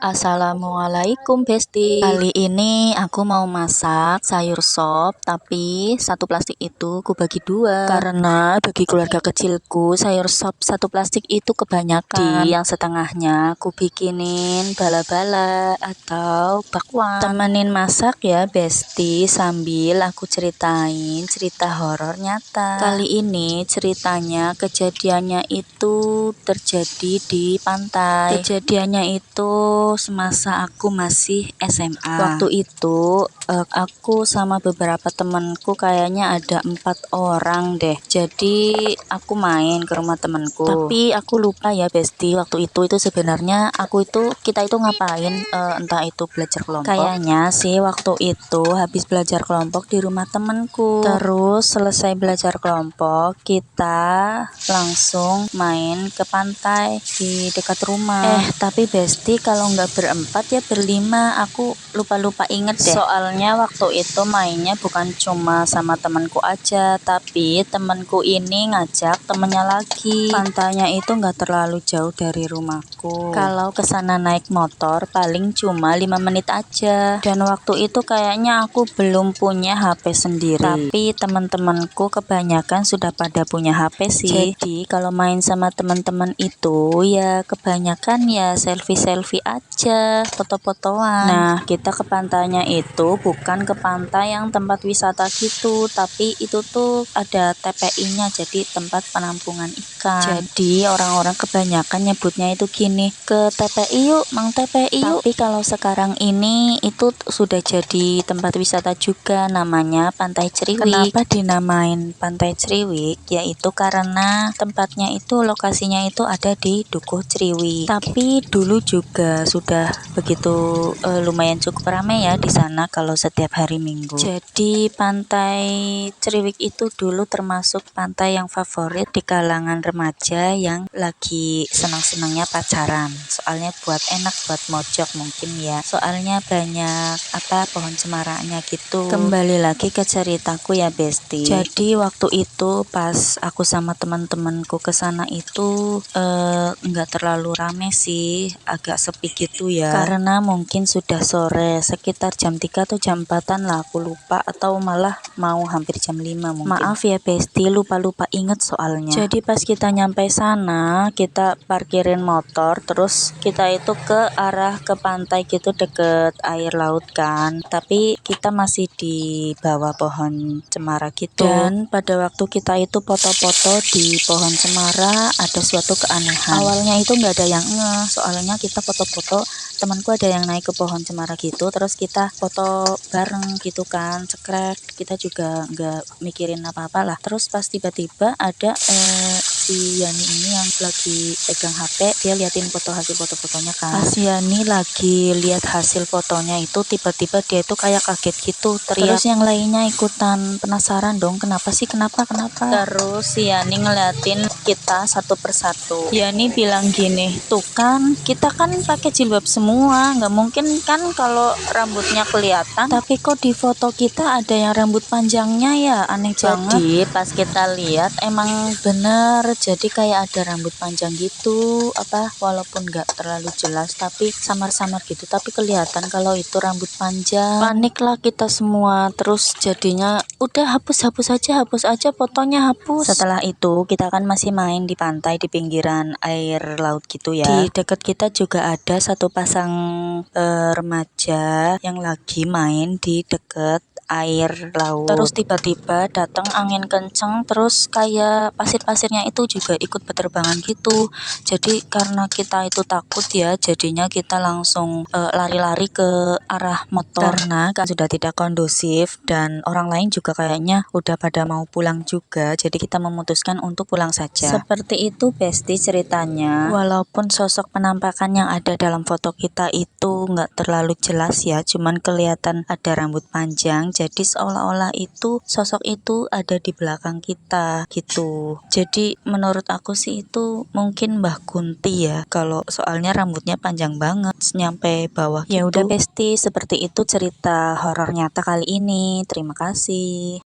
Assalamualaikum Besti. Kali ini aku mau masak sayur sop, tapi satu plastik itu ku bagi dua. Karena bagi keluarga kecilku sayur sop satu plastik itu kebanyakan. Yang setengahnya ku bikinin bala-bala atau bakwan. Temenin masak ya Besti, sambil aku ceritain cerita horor nyata. Kali ini ceritanya kejadiannya itu terjadi di pantai. Kejadiannya itu semasa aku masih SMA. Waktu itu aku sama beberapa temanku, kayaknya ada 4 orang deh. Jadi aku main ke rumah temanku. Tapi aku lupa ya Besti, waktu itu sebenarnya kita itu ngapain, entah itu belajar kelompok. Kayaknya sih waktu itu habis belajar kelompok di rumah temanku. Terus selesai belajar kelompok, kita langsung main ke pantai di dekat rumah. Tapi Besti, kalau nggak berempat ya berlima, aku lupa inget deh. Soalnya waktu itu mainnya bukan cuma sama temanku aja, tapi temanku ini ngajak temennya lagi. Pantainya itu nggak terlalu jauh dari rumahku. Kalau kesana naik motor paling cuma 5 menit aja. Dan waktu itu kayaknya aku belum punya HP sendiri. Tapi teman-temanku kebanyakan sudah pada punya HP sih. Jadi kalau main sama teman-teman itu ya kebanyakan ya selfie aja, foto-fotoan. Nah, kita ke pantainya itu bukan ke pantai yang tempat wisata gitu, tapi itu tuh ada TPI-nya, jadi tempat penampungan ikan. Jadi orang-orang kebanyakan nyebutnya itu gini, ke TPI yuk, Mang TPI yuk. Tapi kalau sekarang ini itu sudah jadi tempat wisata juga, namanya Pantai Ceriwik. Kenapa dinamain Pantai Ceriwik? Yaitu karena tempatnya itu, lokasinya itu ada di Dukuh Ceriwik. Tapi dulu juga sudah begitu lumayan cukup ramai ya di sana kalau setiap hari Minggu. Jadi Pantai Ceriwik itu dulu termasuk pantai yang favorit di kalangan remaja yang lagi senang-senangnya pacaran. Soalnya buat enak, buat mojok mungkin ya. Soalnya banyak pohon cemaraknya gitu. Kembali lagi ke ceritaku ya Besti. Jadi waktu itu pas aku sama teman-temanku ke sana itu enggak terlalu rame sih, agak sepi gitu ya. Karena mungkin sudah sore, sekitar jam 3 atau jam 4-an lah, aku lupa, atau malah mau hampir jam 5 mungkin. Maaf ya Besti, lupa inget soalnya. Jadi pas kita nyampe sana, kita parkirin motor, terus kita itu ke arah ke pantai gitu, deket air laut kan. Tapi kita masih di bawah pohon cemara gitu. Dan pada waktu kita itu foto-foto di pohon cemara, ada suatu keanehan. Awalnya itu nggak ada yang soalnya kita foto-foto, temanku ada yang naik ke pohon cemara gitu, terus kita foto bareng gitu kan, cekrek, kita juga nggak mikirin apa-apa lah. Terus pas tiba-tiba ada si Yani ini yang lagi pegang HP, dia liatin hasil foto-fotonya kan. Pas Yani lagi lihat hasil fotonya itu, tiba-tiba dia itu kayak kaget gitu, teriak. Terus yang lainnya ikutan penasaran dong, kenapa sih, kenapa. Terus si Yani ngeliatin kita satu persatu. Yani bilang gini, tuh kan kita kan pakai jilbab semua, nggak mungkin kan kalau rambutnya kelihatan, tapi kok di foto kita ada yang rambut panjangnya ya, aneh banget. Jadi pas kita lihat emang bener, jadi kayak ada rambut panjang gitu, walaupun nggak terlalu jelas tapi samar-samar gitu, tapi kelihatan kalau itu rambut panjang. Panik lah kita semua, terus jadinya udah hapus aja fotonya, hapus. Setelah itu kita kan masih main di pantai di pinggiran air laut gitu ya. Di dekat kita juga ada satu pasang remaja yang lagi main di dekat air laut. Terus tiba-tiba datang angin kenceng, terus kayak pasir-pasirnya itu juga ikut berterbangan gitu. Jadi karena kita itu takut ya, jadinya kita langsung lari-lari ke arah motor. Karena kan sudah tidak kondusif dan orang lain juga kayaknya udah pada mau pulang juga, jadi kita memutuskan untuk pulang saja. Seperti itu Besti ceritanya. Walaupun sosok penampakan yang ada dalam foto kita itu nggak terlalu jelas ya, cuman kelihatan ada rambut panjang, jadi seolah-olah itu sosok itu ada di belakang kita gitu. Jadi menurut aku sih itu mungkin Mbah Kunti ya, kalau soalnya rambutnya panjang banget nyampe bawah gitu. Ya udah Besti, seperti itu cerita horor nyata kali ini. Terima kasih.